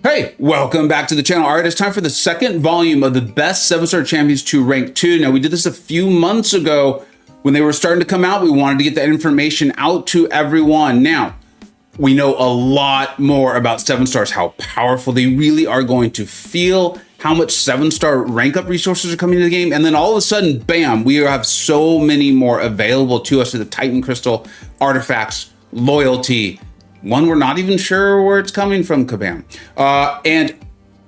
Hey, welcome back to the channel. All right, it's time for the second volume of the best 7-star champions to rank 2. Now, we did this a few months ago when they were starting to come out. We wanted to get that information out to everyone. Now, we know a lot more about 7-stars, how powerful they really are going to feel, how much 7-star rank up resources are coming to the game. And then all of a sudden, bam, we have so many more available to us, to the Titan Crystal, artifacts, loyalty, one we're not even sure where it's coming from, kabam. And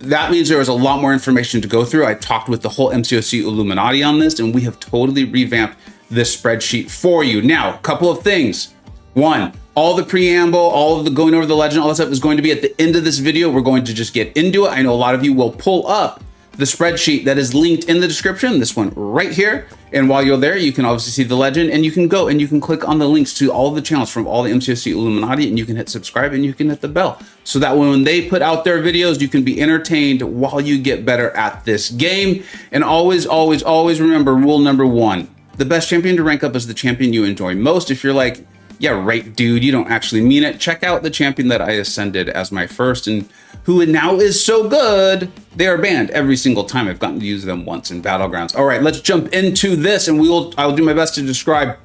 that means there was a lot more information to go through. I talked with the whole MCoC Illuminati on this, and we have totally revamped this spreadsheet for you. Now, a couple of things. One, all the preamble, all of the going over the legend, all that stuff is going to be at the end of this video. We're going to just get into it. I know a lot of you will pull up the spreadsheet that is linked in the description, this one right here. And while you're there, you can obviously see the legend, and you can go and you can click on the links to all the channels from all the MCoC Illuminati, and you can hit subscribe and you can hit the bell. So that when they put out their videos, you can be entertained while you get better at this game. And always, always, always remember rule number 1. The best champion to rank up is the champion you enjoy most. If you're like, yeah, right, dude, you don't actually mean it, check out the champion that I ascended as my first and who now is so good, they are banned every single time. I've gotten to use them once in Battlegrounds. All right, let's jump into this, and I'll do my best to describe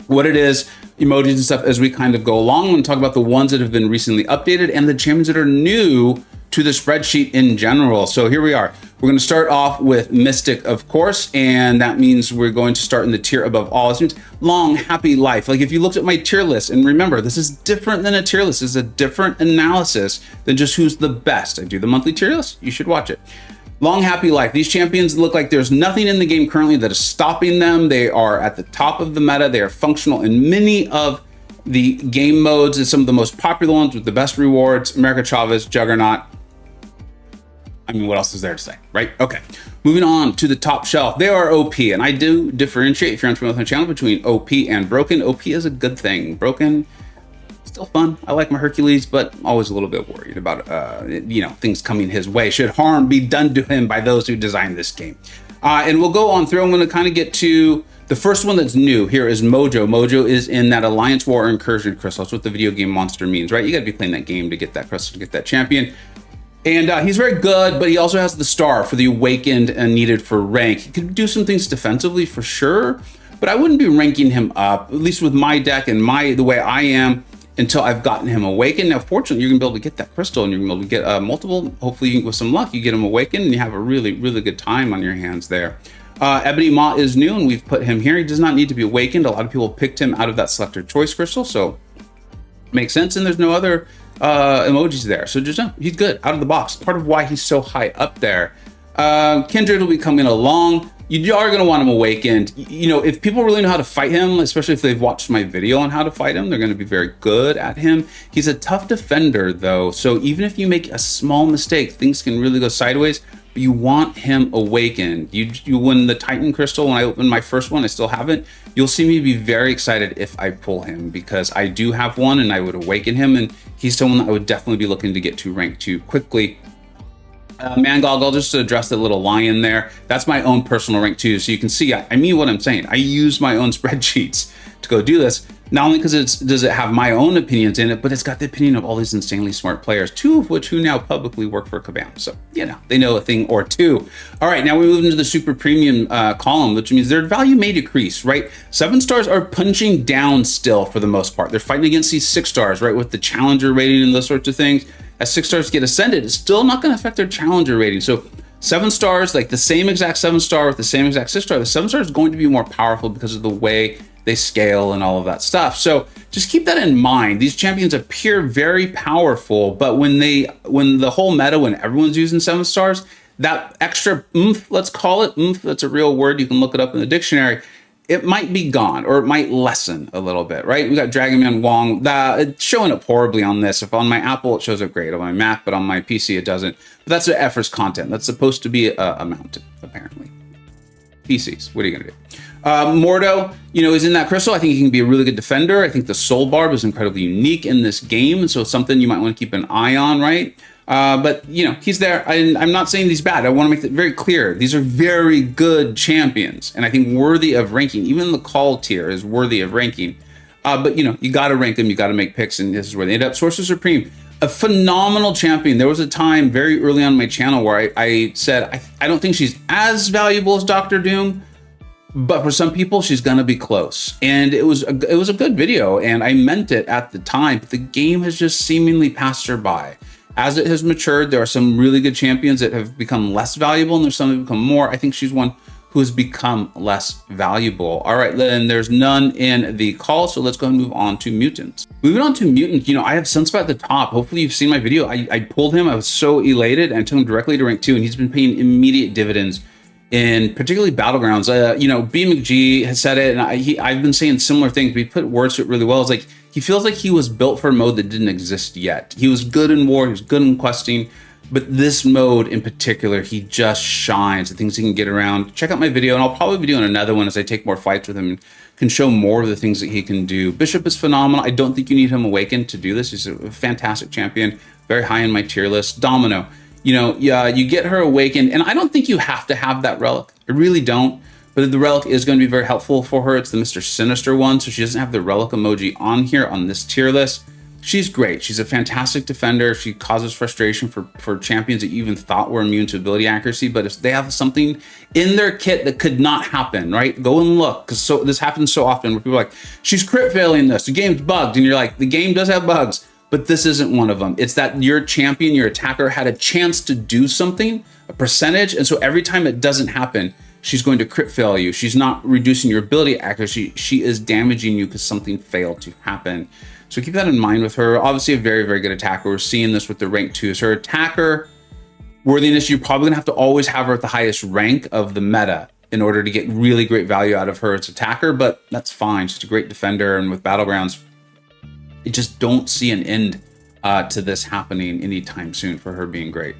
what it is, emojis and stuff as we kind of go along. I'm gonna talk about the ones that have been recently updated and the champions that are new to the spreadsheet in general. So here we are. We're going to start off with Mystic, of course, and that means we're going to start in the tier above all. This means long, happy life. Like if you looked at my tier list, and remember, this is different than a tier list. This is a different analysis than just who's the best. I do the monthly tier list. You should watch it. Long, happy life. These champions look like there's nothing in the game currently that is stopping them. They are at the top of the meta. They are functional in many of the game modes and some of the most popular ones with the best rewards. America Chavez, Juggernaut. I mean, what else is there to say, right? Okay, moving on to the top shelf. They are OP, and I do differentiate, if you're unfamiliar with my channel, between OP and broken. OP is a good thing. Broken, still fun. I like my Hercules, but always a little bit worried about, things coming his way. Should harm be done to him by those who designed this game? And we'll go on through. I'm going to kind of get to the first one that's new. Here is Mojo. Mojo is in that Alliance War Incursion Crystal. That's what the video game monster means, right? You got to be playing that game to get that crystal, to get that champion. And he's very good, but he also has the star for the awakened and needed for rank. He could do some things defensively for sure, but I wouldn't be ranking him up, at least with my deck and the way I am, until I've gotten him awakened. Now, fortunately, you're gonna be able to get that crystal, and you're gonna be able to get multiple. Hopefully, with some luck, you get him awakened, and you have a really, really good time on your hands there. Ebony Maw is new, and we've put him here. He does not need to be awakened. A lot of people picked him out of that selector choice crystal, so makes sense. And there's no other emojis there, so just know he's good out of the box. Part of why he's so high up there. Kindred will be coming along. You are going to want him awakened. You know, if people really know how to fight him, especially if they've watched my video on how to fight him, they're going to be very good at him. He's a tough defender though, so even if you make a small mistake, things can really go sideways. But you want him awakened. You win the Titan Crystal. When I opened my first one, I still haven't. You'll see me be very excited if I pull him, because I do have one and I would awaken him, and he's someone that I would definitely be looking to get to rank 2 quickly. Mangog, I'll just address the little lion there. That's my own personal rank 2. So you can see, I mean what I'm saying. I use my own spreadsheets to go do this. Not only because does it have my own opinions in it, but it's got the opinion of all these insanely smart players, 2 of which who now publicly work for Kabam. So, they know a thing or two. All right, now we move into the super premium column, which means their value may decrease, right? 7-stars are punching down still for the most part. They're fighting against these 6-stars, right? With the challenger rating and those sorts of things. As 6-stars get ascended, it's still not going to affect their challenger rating. So 7-stars, like the same exact 7-star with the same exact 6-star, the 7-star is going to be more powerful because of the way they scale and all of that stuff. So just keep that in mind. These champions appear very powerful, but when the whole meta, when everyone's using 7-stars, that extra oomph, let's call it oomph, that's a real word, you can look it up in the dictionary, it might be gone, or it might lessen a little bit, right? We got Dragon Man Wong, it's showing up horribly on this. If on my Apple, it shows up great on my Mac, but on my PC, it doesn't. But that's the Effort's content. That's supposed to be a mountain, apparently. PCs, what are you gonna do? Mordo, is in that crystal. I think he can be a really good defender. I think the Soul Barb is incredibly unique in this game, so it's something you might want to keep an eye on, right? But he's there. I'm not saying he's bad. I want to make it very clear. These are very good champions, and I think worthy of ranking. Even the call tier is worthy of ranking. But you got to rank them. You got to make picks, and this is where they end up. Sorcerer Supreme. A phenomenal champion. There was a time very early on my channel where I said, I don't think she's as valuable as Dr. Doom, but for some people, she's gonna be close. And it was a good video, and I meant it at the time, but the game has just seemingly passed her by. As it has matured, there are some really good champions that have become less valuable, and there's some that have become more. I think she's one who has become less valuable. All right, then there's none in the call, so let's go and move on to Mutants. Moving on to Mutants, you know, I have Sunspot at the top. Hopefully you've seen my video. I pulled him, I was so elated, and took him directly to rank 2, and he's been paying immediate dividends in particularly Battlegrounds. You know, BMcG has said it, and I've been saying similar things, but he put words to it really well. It's like, he feels like he was built for a mode that didn't exist yet. He was good in war, he was good in questing, but this mode in particular, he just shines, the things he can get around. Check out my video, and I'll probably be doing another one as I take more fights with him and can show more of the things that he can do. Bishop is phenomenal. I don't think you need him awakened to do this. He's a fantastic champion, very high in my tier list. Domino, you know, yeah, you get her awakened, and I don't think you have to have that relic. I really don't, but the relic is going to be very helpful for her. It's the Mr. Sinister one, so she doesn't have the relic emoji on here on this tier list. She's great. She's a fantastic defender. She causes frustration for champions that you even thought were immune to ability accuracy, but if they have something in their kit that could not happen, right? Go and look, because this happens so often where people are like, she's crit failing this, the game's bugged, and you're like, the game does have bugs, but this isn't one of them. It's that your champion, your attacker, had a chance to do something, a percentage, and so every time it doesn't happen, she's going to crit fail you. She's not reducing your ability accuracy, she is damaging you because something failed to happen. So keep that in mind with her. Obviously a very, very good attacker. We're seeing this with the rank 2s. Her attacker worthiness, you're probably gonna have to always have her at the highest rank of the meta in order to get really great value out of her as attacker, but that's fine. She's a great defender, and with Battlegrounds, I just don't see an end to this happening anytime soon for her being great.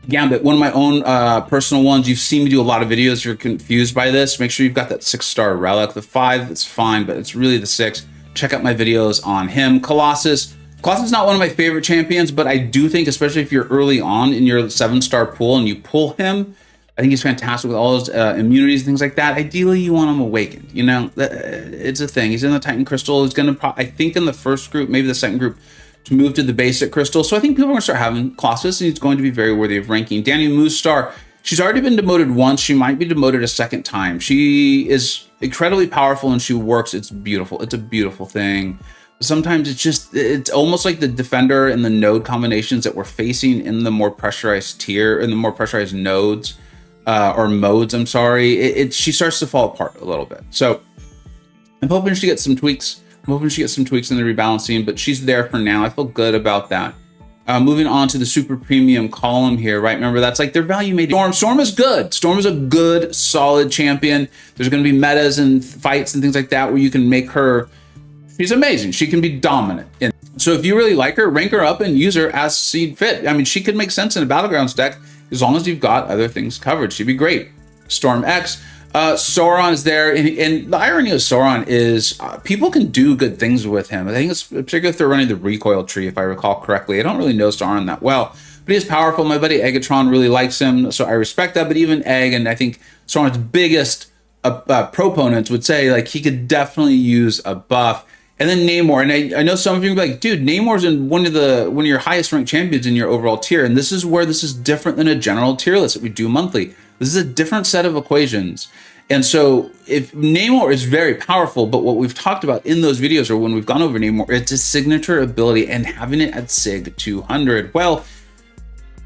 Gambit, one of my own personal ones. You've seen me do a lot of videos. You're confused by this. Make sure you've got that 6-star relic. The 5, it's fine, but it's really the 6. Check out my videos on him. Colossus is not one of my favorite champions, but I do think, especially if you're early on in your 7-star pool and you pull him, I think he's fantastic with all his immunities and things like that. Ideally, you want him awakened. You know, it's a thing. He's in the Titan Crystal. He's going to, I think in the first group, maybe the second group, to move to the basic crystal. So I think people are going to start having Colossus, and he's going to be very worthy of ranking. Danny Moostar, she's already been demoted once. She might be demoted a second time. She is incredibly powerful, and she works. It's beautiful. It's a beautiful thing. Sometimes it's almost like the defender and the node combinations that we're facing in the more pressurized tier, in the more pressurized nodes, or modes, I'm sorry. She starts to fall apart a little bit. So I'm hoping she gets some tweaks. I'm hoping she gets some tweaks in the rebalancing, but she's there for now. I feel good about that. Moving on to the super premium column here, right? Remember, that's like their value made. Storm is good. Storm is a good, solid champion. There's going to be metas and fights and things like that where you can make her, she's amazing. She can be dominant. And so if you really like her, rank her up and use her as seed fit. I mean, she could make sense in a Battlegrounds deck as long as you've got other things covered. She'd be great. Storm X. Sauron is there, and the irony of Sauron is people can do good things with him. I think it's particularly if they're running the recoil tree, if I recall correctly. I don't really know Sauron that well, but he is powerful. My buddy Eggatron really likes him, so I respect that. But even Egg, and I think Sauron's biggest proponents would say, like, he could definitely use a buff. And then Namor, and I know some of you will be like, dude, Namor's in one of your highest ranked champions in your overall tier, and this is where this is different than a general tier list that we do monthly. This is a different set of equations. And so if Namor is very powerful, but what we've talked about in those videos, or when we've gone over Namor, it's a signature ability and having it at SIG 200. Well,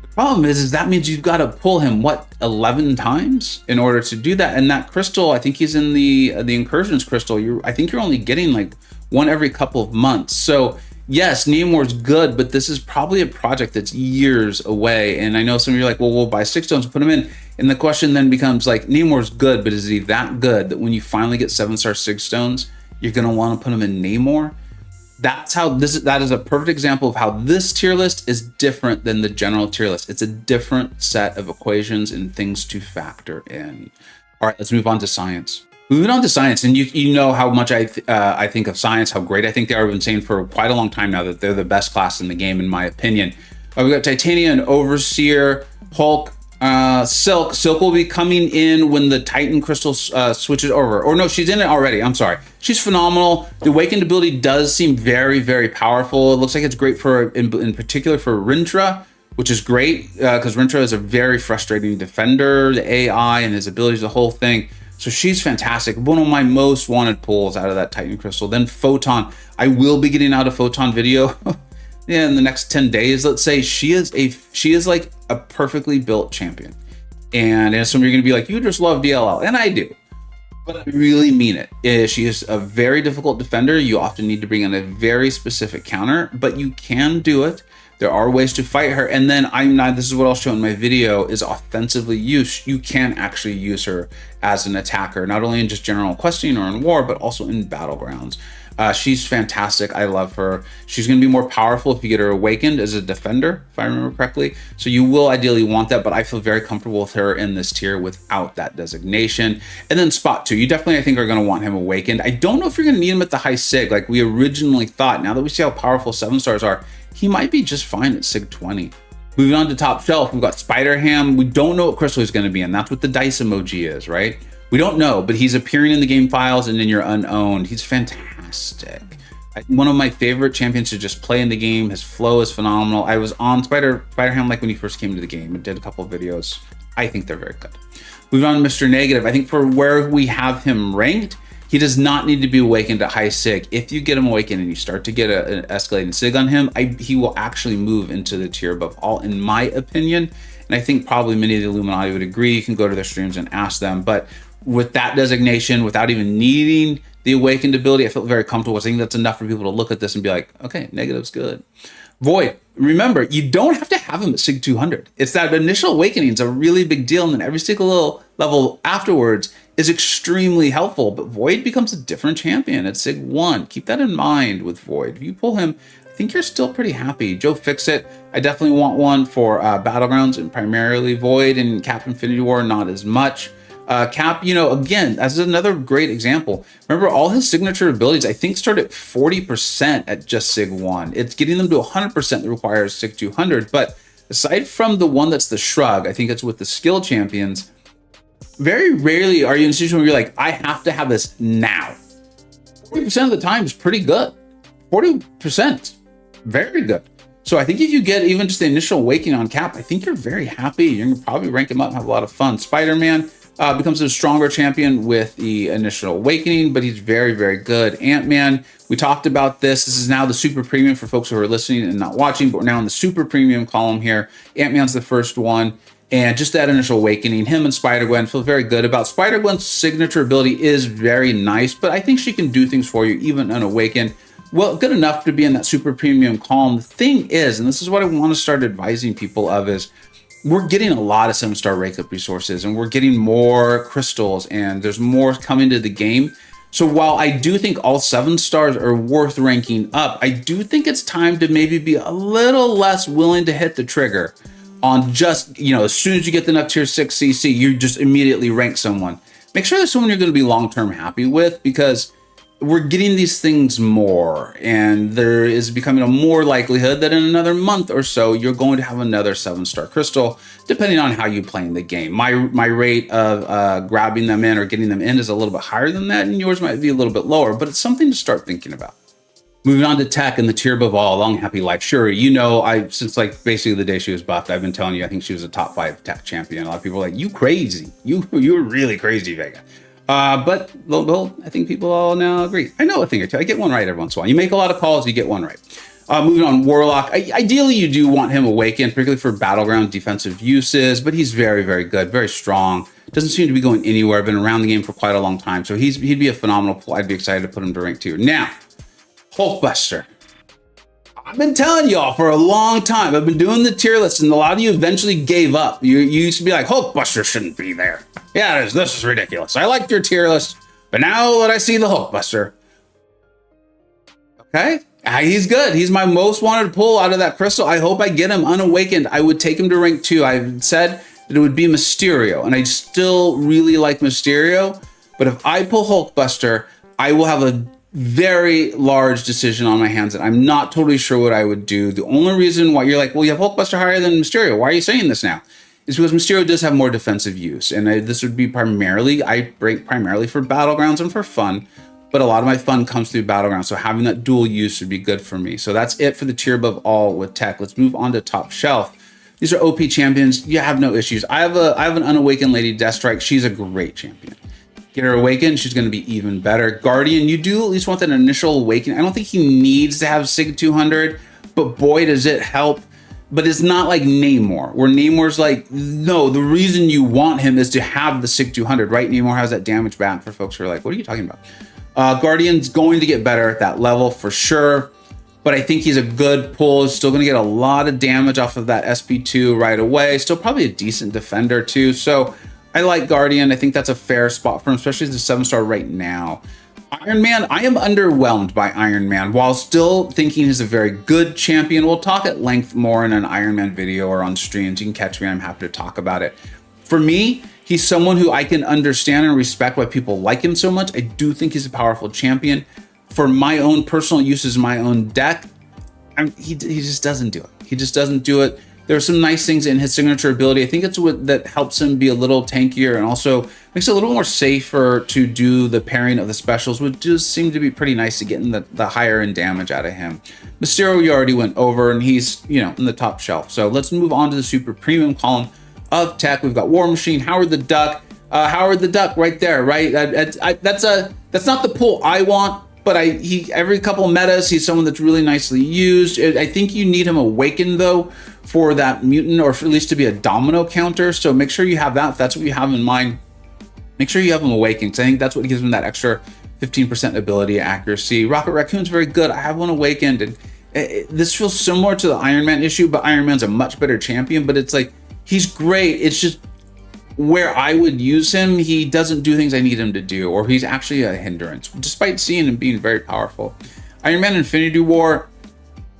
the problem is that means you've got to pull him, what, 11 times in order to do that. And that crystal, I think he's in the Incursions crystal. I think you're only getting like one every couple of months. So yes, Namor's good, but this is probably a project that's years away. And I know some of you are like, well, we'll buy 6 stones and put them in. And the question then becomes like, Namor's good, but is he that good that when you finally get 7-star 6 stones, you're going to want to put him in Namor? That's how that is a perfect example of how this tier list is different than the general tier list. It's a different set of equations and things to factor in. All right, let's move on to science. Moving on to science, and you know how much I think of science, how great I think they are. I've been saying for quite a long time now that they're the best class in the game, in my opinion. We've got Titania and Overseer, Hulk, Silk will be coming in when the Titan crystal switches over. Or no, she's in it already. I'm sorry. She's phenomenal. The awakened ability does seem very, very powerful. It looks like it's great for, in particular for Rintra, which is great because Rintra is a very frustrating defender, the AI and his abilities, the whole thing. So she's fantastic. One of my most wanted pulls out of that Titan crystal. Then Photon. I will be getting out a Photon video in the next 10 days. Let's say she is like a perfectly built champion. And some of you are going to be like, you just love DLL. And I do. But I really mean it. She is a very difficult defender. You often need to bring in a very specific counter, but you can do it. There are ways to fight her. And then this is what I'll show in my video, is offensively use. You can actually use her as an attacker, not only in just general questing or in war, but also in battlegrounds. She's fantastic. I love her. She's going to be more powerful if you get her awakened as a defender, if I remember correctly. So you will ideally want that, but I feel very comfortable with her in this tier without that designation. And then Spot 2, you definitely, I think, are going to want him awakened. I don't know if you're going to need him at the high Sig like we originally thought. Now that we see how powerful 7 stars are, he might be just fine at Sig 20. Moving on to top shelf, we've got Spider-Ham. We don't know what crystal he's going to be in. That's what the dice emoji is, right? We don't know, but he's appearing in the game files and in your unowned. He's fantastic. One of my favorite champions to just play in the game. His flow is phenomenal. I was on Spider-Ham like when he first came to the game and did a couple of videos. I think they're very good. Moving on to Mr. Negative. I think for where we have him ranked, he does not need to be awakened at high Sig. If you get him awakened and you start to get an escalating Sig on him, he will actually move into the tier above all, in my opinion. And I think probably many of the Illuminati would agree. You can go to their streams and ask them. But with that designation, without even needing the awakened ability, I felt very comfortable. I think that's enough for people to look at this and be like, okay, Negative's good. Void, remember, you don't have to have him at Sig 200. It's that initial awakening is a really big deal, and then every single little level afterwards is extremely helpful. But Void becomes a different champion at Sig 1. Keep that in mind with Void. If you pull him, I think you're still pretty happy. Joe Fixit, I definitely want one for Battlegrounds and primarily Void, and Cap Infinity War, not as much. Cap, again, as another great example. Remember, all his signature abilities, I think, start at 40% at just Sig 1. It's getting them to 100% that requires Sig 200. But aside from the one that's the Shrug, I think it's with the skill champions, very rarely are you in a situation where you're like, I have to have this now. 40% of the time is pretty good. 40%, very good. So I think if you get even just the initial awakening on Cap, I think you're very happy. You're going to probably rank him up and have a lot of fun. Spider-Man becomes a stronger champion with the initial awakening, but he's very, very good. Ant-Man, we talked about this. This is now the super premium for folks who are listening and not watching, but we're now in the super premium column here. Ant-Man's the first one. And just that initial awakening, him and Spider-Gwen feel very good about. Spider-Gwen's signature ability is very nice, but I think she can do things for you even unawakened. Well, good enough to be in that super premium column. The thing is, and this is what I want to start advising people of, is we're getting a lot of 7-star rank up resources, and we're getting more crystals, and there's more coming to the game. So while I do think all 7 stars are worth ranking up, I do think it's time to maybe be a little less willing to hit the trigger on just, as soon as you get enough tier 6 CC, you just immediately rank someone. Make sure there's someone you're going to be long-term happy with, because we're getting these things more, and there is becoming a more likelihood that in another month or so, you're going to have another 7-star crystal, depending on how you play in the game. My rate of grabbing them in or getting them in is a little bit higher than that, and yours might be a little bit lower, but it's something to start thinking about. Moving on to Tech and the tier above all, Long Happy Life. Sure, since like basically the day she was buffed, I've been telling you, I think she was a top 5 Tech champion. A lot of people are like, you crazy. You're really crazy, Vega. But well, I think people all now agree. I know a thing or two. I get one right every once in a while. You make a lot of calls, you get one right. Moving on, Warlock. Ideally, you do want him awakened, particularly for battleground defensive uses, but he's very, very good, very strong. Doesn't seem to be going anywhere. Been around the game for quite a long time, so he'd be a phenomenal pull. I'd be excited to put him to rank 2. Now, Hulkbuster. I've been telling y'all for a long time. I've been doing the tier list, and a lot of you eventually gave up. You used to be like, Hulkbuster shouldn't be there. Yeah, this is ridiculous. I liked your tier list, but now that I see the Hulkbuster, okay, he's good. He's my most wanted pull out of that crystal. I hope I get him unawakened. I would take him to rank 2. I've said that it would be Mysterio, and I still really like Mysterio, but if I pull Hulkbuster, I will have a very large decision on my hands that I'm not totally sure what I would do. The only reason why you're like, well, you have Hulkbuster higher than Mysterio. Why are you saying this now? is because Mysterio does have more defensive use. And this would be primarily, I rank primarily for Battlegrounds and for fun, but a lot of my fun comes through Battlegrounds. So having that dual use would be good for me. So that's it for the tier above all with tech. Let's move on to top shelf. These are OP champions. You have no issues. I have an unawakened Lady Deathstrike. She's a great champion. Get her awakened, she's going to be even better. Guardian, you do at least want that initial awakening. I don't think he needs to have Sig 200, but boy, does it help. But it's not like Namor, where Namor's like, no, the reason you want him is to have the Sig 200, right? Namor has that damage back for folks who are like, what are you talking about? Guardian's going to get better at that level for sure, but I think he's a good pull. He's still going to get a lot of damage off of that SP2 right away. Still probably a decent defender too. So I like Guardian. I think that's a fair spot for him, especially as a 7-star right now. Iron Man, I am underwhelmed by Iron Man while still thinking he's a very good champion. We'll talk at length more in an Iron Man video or on streams. You can catch me. I'm happy to talk about it. For me, he's someone who I can understand and respect why people like him so much. I do think he's a powerful champion. For my own personal uses, my own deck, he just doesn't do it. He just doesn't do it. There are some nice things in his signature ability. I think it's what that helps him be a little tankier and also makes it a little more safer to do the pairing of the specials, which does seem to be pretty nice to get in the higher end damage out of him. Mysterio, you already went over, and he's, you know, in the top shelf. So let's move on to the super premium column of tech. We've got War Machine, Howard the Duck. Howard the Duck right there, right? That's not the pull I want. But every couple metas, he's someone that's really nicely used. I think you need him awakened though for that mutant, or for at least to be a domino counter. So make sure you have that. If that's what you have in mind, make sure you have him awakened, because I think that's what gives him that extra 15% ability accuracy. Rocket Raccoon's very good. I have one awakened, and this feels similar to the Iron Man issue, but Iron Man's a much better champion. But it's like, he's great. It's just where I would use him, he doesn't do things I need him to do, or he's actually a hindrance, despite seeing him being very powerful. Iron Man Infinity War,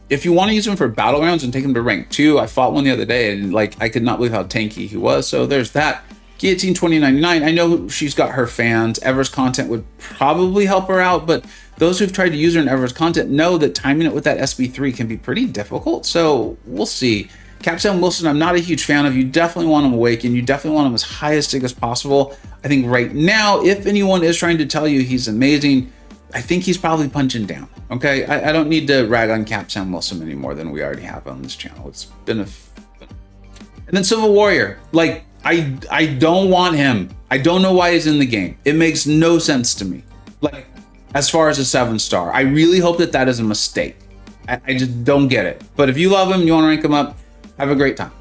if you want to use him for Battlegrounds and take him to rank 2, I fought one the other day, and like, I could not believe how tanky he was. So there's that. Guillotine 2099, I know she's got her fans. Ever's content would probably help her out, but those who've tried to use her in Ever's content know that timing it with that SB3 can be pretty difficult. So we'll see. Captain Wilson, I'm not a huge fan of. You definitely want him awakened. You definitely want him as high a stick as possible. I think right now, if anyone is trying to tell you he's amazing, I think he's probably punching down. Okay, I don't need to rag on Captain Wilson any more than we already have on this channel. It's been and then Civil Warrior, like, I don't want him. I don't know why he's in the game. It makes no sense to me. Like, as far as a 7-star, I really hope that is a mistake. I just don't get it. But if you love him, you want to rank him up, have a great time.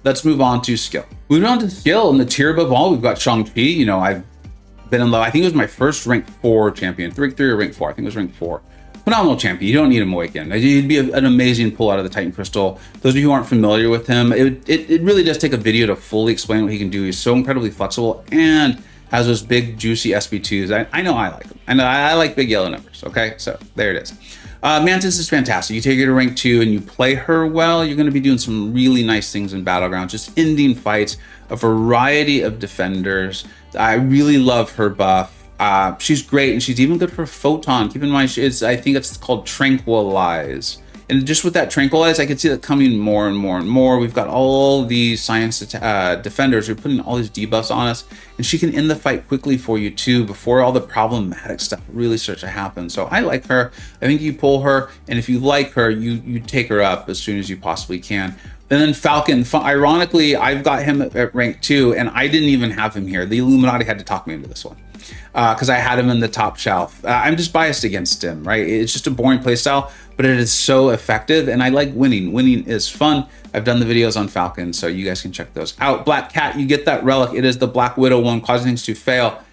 Let's move on to skill. Moving on to skill, in the tier above all, we've got Shang-Chi. You know, I've been in love. I think it was my first rank 4 champion, rank 3 or rank 4. I think it was rank 4. Phenomenal champion. You don't need him awakened. He'd be an amazing pull out of the Titan Crystal. Those of you who aren't familiar with him, it really does take a video to fully explain what he can do. He's so incredibly flexible and has those big, juicy SB2s. I know I like them. And I like big yellow numbers. Okay, so there it is. Mantis is fantastic. You take her to rank 2 and you play her well, you're going to be doing some really nice things in Battlegrounds, just ending fights, a variety of defenders. I really love her buff. She's great, and she's even good for Photon. Keep in mind, I think it's called Tranquilize. And just with that Tranquilize, I can see that coming more and more and more. We've got all these science defenders who are putting all these debuffs on us, and she can end the fight quickly for you too, before all the problematic stuff really starts to happen. So I like her. I think you pull her, and if you like her, you take her up as soon as you possibly can. And then Falcon, ironically, I've got him at rank 2, and I didn't even have him here. The Illuminati had to talk me into this one, because I had him in the top shelf. I'm just biased against him, right? It's just a boring playstyle, but it is so effective, and I like winning. Winning is fun. I've done the videos on Falcon, so you guys can check those out. Black Cat, you get that relic. It is the Black Widow one, causing things to fail.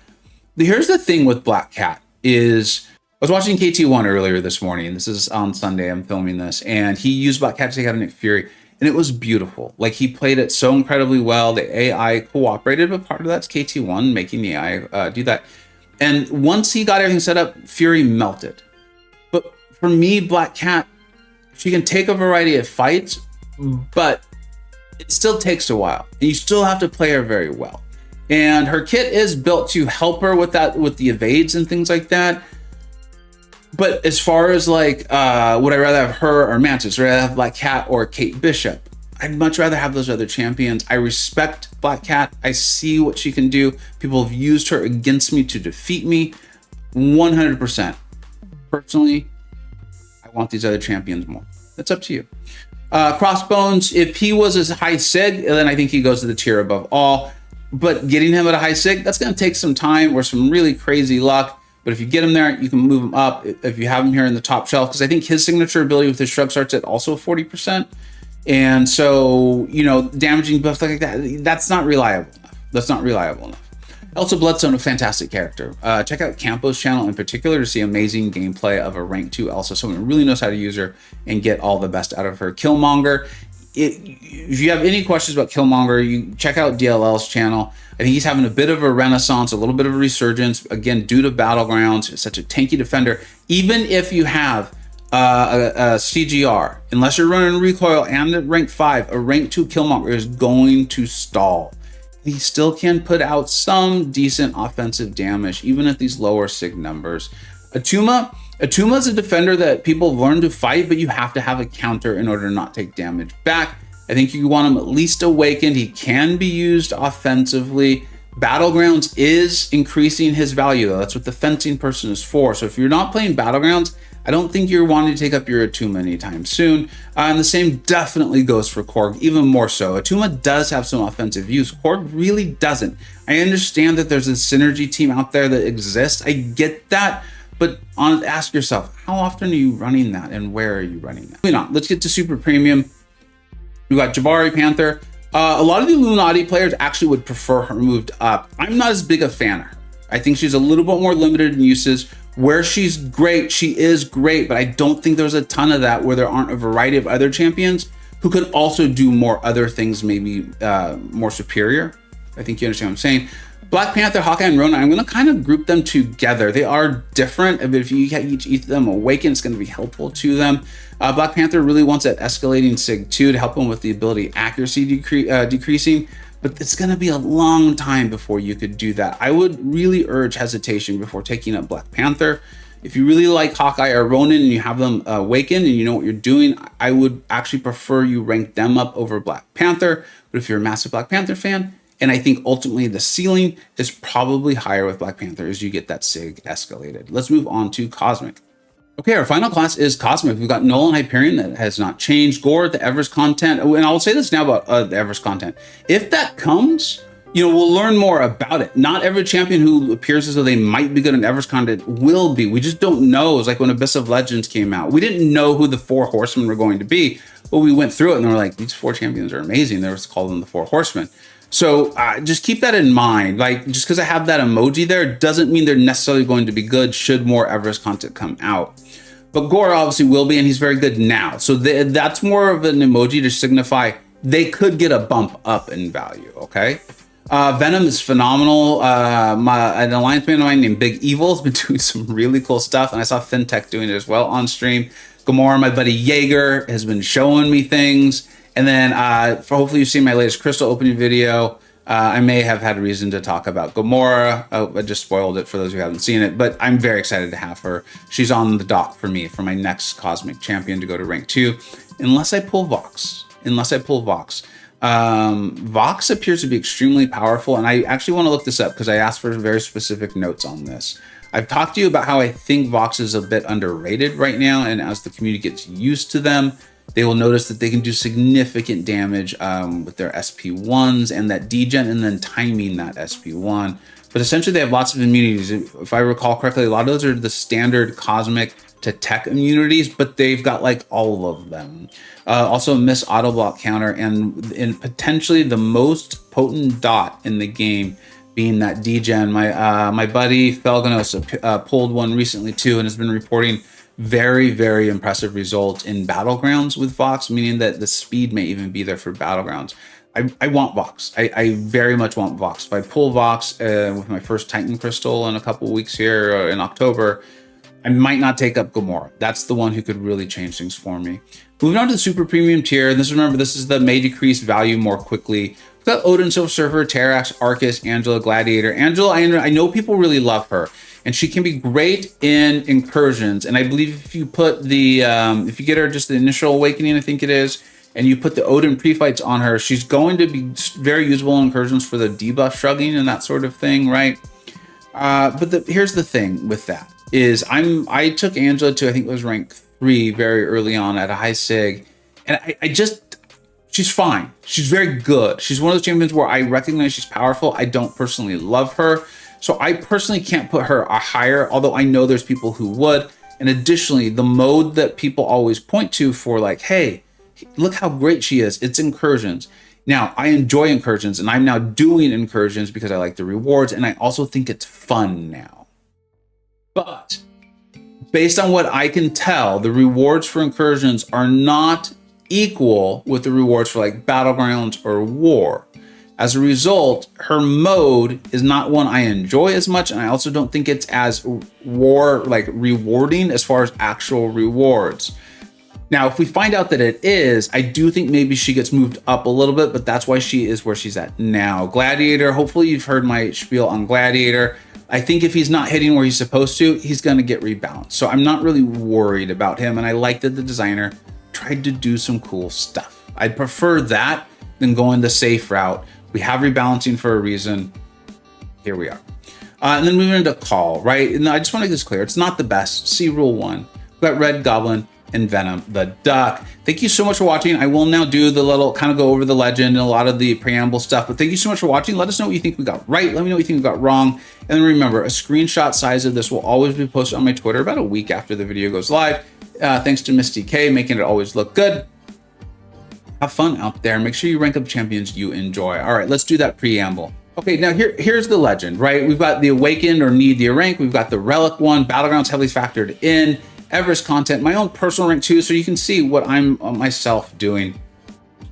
Here's the thing with Black Cat is, I was watching KT1 earlier this morning. This is on Sunday, I'm filming this, and he used Black Cat to take out Nick Fury. And it was beautiful. Like, he played it so incredibly well. The AI cooperated, but part of that's KT1 making the AI do that. And once he got everything set up, Fury melted. But for me, Black Cat, she can take a variety of fights, but it still takes a while. And you still have to play her very well. And her kit is built to help her with that, with the evades and things like that. But as far as like, would I rather have her or Mantis? Would I rather have Black Cat or Kate Bishop? I'd much rather have those other champions. I respect Black Cat. I see what she can do. People have used her against me to defeat me. 100%. Personally, I want these other champions more. That's up to you. Crossbones, if he was as high sig, then I think he goes to the tier above all. But getting him at a high sig, that's going to take some time or some really crazy luck. But if you get him there, you can move him up if you have him here in the top shelf, because I think his signature ability with his shrug starts at also 40%. And so, you know, damaging buffs like that, that's not reliable enough. That's not reliable enough. Also, Bloodstone, a fantastic character. Check out Campo's channel in particular to see amazing gameplay of a rank 2 Elsa, someone who really knows how to use her and get all the best out of her. Killmonger, if you have any questions about Killmonger, you check out DLL's channel. I think he's having a bit of a renaissance, a little bit of a resurgence, again, due to Battlegrounds. It's such a tanky defender. Even if you have a CGR, unless you're running recoil and at rank 5, a rank 2 Killmonger is going to stall. He still can put out some decent offensive damage, even at these lower sig numbers. Attuma is a defender that people learn to fight, but you have to have a counter in order to not take damage back. I think you want him at least awakened. He can be used offensively. Battlegrounds is increasing his value, though. That's what the fencing person is for. So if you're not playing Battlegrounds, I don't think you're wanting to take up your Attuma anytime soon. And the same definitely goes for Korg, even more so. Attuma does have some offensive use. Korg really doesn't. I understand that there's a synergy team out there that exists. I get that. But ask yourself, how often are you running that and where are you running that? Moving on, let's get to Super Premium. We got Jabari Panther. A lot of the Illuminati players actually would prefer her moved up. I'm not as big a fan of her. I think she's a little bit more limited in uses. Where she's great, she is great, but I don't think there's a ton of that where there aren't a variety of other champions who could also do more other things, maybe more superior. I think you understand what I'm saying. Black Panther, Hawkeye, and Ronan, I'm going to kind of group them together. They are different, but if you each of them awaken, it's going to be helpful to them. Black Panther really wants that escalating Sig 2 to help him with the ability accuracy decreasing, but it's going to be a long time before you could do that. I would really urge hesitation before taking up Black Panther. If you really like Hawkeye or Ronan and you have them awakened and you know what you're doing, I would actually prefer you rank them up over Black Panther. But if you're a massive Black Panther fan, and I think ultimately the ceiling is probably higher with Black Panther as you get that Sig escalated. Let's move on to Cosmic. Okay, our final class is Cosmic. We've got Null and Hyperion that has not changed. Gore, the Everest content. And I'll say this now about the Everest content. If that comes, you know, we'll learn more about it. Not every champion who appears as though they might be good in Everest content will be. We just don't know. It's like when Abyss of Legends came out. We didn't know who the 4 horsemen were going to be, but we went through it and they were like, these 4 champions are amazing. They were called them the 4 horsemen. So just keep that in mind. Like, just because I have that emoji there doesn't mean they're necessarily going to be good should more Everest content come out. But Gore obviously will be, and he's very good now. So that's more of an emoji to signify they could get a bump up in value, okay? Venom is phenomenal. An alliance man of mine named Big Evil has been doing some really cool stuff, and I saw FinTech doing it as well on stream. Gamora, my buddy Jaeger, has been showing me things. And then hopefully you've seen my latest Crystal opening video. I may have had a reason to talk about Gamora. Oh, I just spoiled it for those who haven't seen it, but I'm very excited to have her. She's on the dock for me for my next Cosmic Champion to go to rank 2, unless I pull Vox. Vox appears to be extremely powerful, and I actually want to look this up because I asked for very specific notes on this. I've talked to you about how I think Vox is a bit underrated right now, and as the community gets used to them, they will notice that they can do significant damage with their SP1s and that degen and then timing that SP1. But essentially they have lots of immunities. If I recall correctly, a lot of those are the standard Cosmic to Tech immunities, but they've got like all of them. Also miss auto block counter and potentially the most potent dot in the game being that degen. My buddy Felganos pulled one recently too and has been reporting very, very impressive results in Battlegrounds with Vox, meaning that the speed may even be there for Battlegrounds. I want Vox. I very much want Vox. If I pull Vox with my first Titan Crystal in a couple of weeks here in October, I might not take up Gamora. That's the one who could really change things for me. Moving on to the Super Premium tier, and remember, this is the may decrease value more quickly. We've got Odin, Silver Surfer, Terrax, Arcus, Angela, Gladiator. Angela, I know people really love her, and she can be great in incursions. And I believe if you put the, if you get her just the initial awakening, I think it is, and you put the Odin pre-fights on her, she's going to be very usable in incursions for the debuff shrugging and that sort of thing, right? But here's the thing with that is I took Angela to, I think it was rank 3 very early on at a high sig, and she's fine. She's very good. She's one of those champions where I recognize she's powerful. I don't personally love her, so I personally can't put her higher, although I know there's people who would. And additionally, the mode that people always point to for like, hey, look how great she is, it's incursions. Now, I enjoy incursions, and I'm now doing incursions because I like the rewards, and I also think it's fun now. But based on what I can tell, the rewards for incursions are not equal with the rewards for like Battlegrounds or War. As a result, her mode is not one I enjoy as much, and I also don't think it's as rewarding as far as actual rewards. Now, if we find out that it is, I do think maybe she gets moved up a little bit, but that's why she is where she's at now. Gladiator, hopefully you've heard my spiel on Gladiator. I think if he's not hitting where he's supposed to, he's going to get rebalanced. So I'm not really worried about him, and I like that the designer tried to do some cool stuff. I'd prefer that than going the safe route. We have rebalancing for a reason. Here we are. And then moving into Call, right? And I just want to make this clear. It's not the best. See Rule 1. We've got Red Goblin and Venom the Duck. Thank you so much for watching. I will now do the little kind of go over the legend and a lot of the preamble stuff, but thank you so much for watching. Let us know what you think we got right. Let me know what you think we got wrong. And then remember, a screenshot size of this will always be posted on my Twitter about a week after the video goes live. Thanks to Misty K, making it always look good. Have fun out there. Make sure you rank up champions you enjoy. All right, let's do that preamble. Okay, now here's the legend, right? We've got the Awakened or Need the Rank. We've got the Relic one, Battlegrounds heavily factored in, Everest content, my own personal rank too, so you can see what I'm myself doing.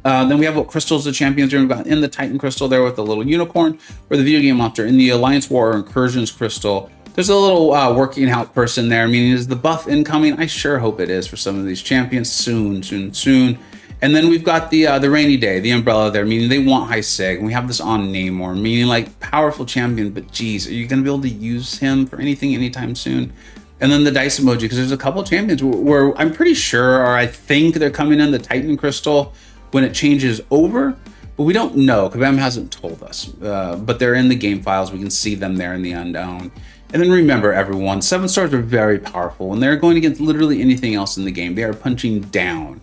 Then we have what crystals the champions are. We've got in the Titan crystal there with the little unicorn, or the video game monster. In the Alliance War or Incursions crystal, there's a little working out person there, meaning is the buff incoming? I sure hope it is for some of these champions soon. And then we've got the Rainy Day, the umbrella there, meaning they want high sig. And we have this on Namor, meaning like powerful champion, but geez, are you going to be able to use him for anything anytime soon? And then the dice emoji, because there's a couple of champions where I'm pretty sure, or I think they're coming in the Titan crystal when it changes over, but we don't know. Kabam hasn't told us, but they're in the game files. We can see them there in the unknown. And then remember, everyone, 7 stars are very powerful. When they're going against literally anything else in the game, they are punching down.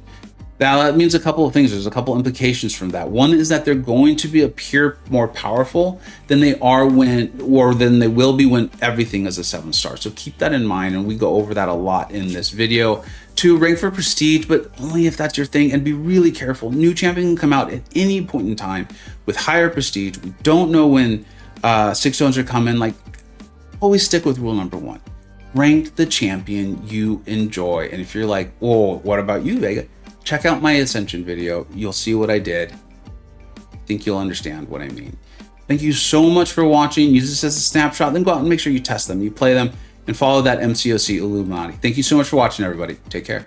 Now, that means a couple of things. There's a couple implications from that. One is that they're going to appear more powerful than they are than they will be when everything is a 7-star. So keep that in mind, and we go over that a lot in this video. 2, rank for prestige, but only if that's your thing, and be really careful. New champion can come out at any point in time with higher prestige. We don't know when 6 zones are coming. Like, always stick with rule number 1. Rank the champion you enjoy. And if you're like, oh, what about you, Vega? Check out my Ascension video. You'll see what I did. I think you'll understand what I mean. Thank you so much for watching. Use this as a snapshot, then go out and make sure you test them, you play them, and follow that MCoC Illuminati. Thank you so much for watching, everybody. Take care.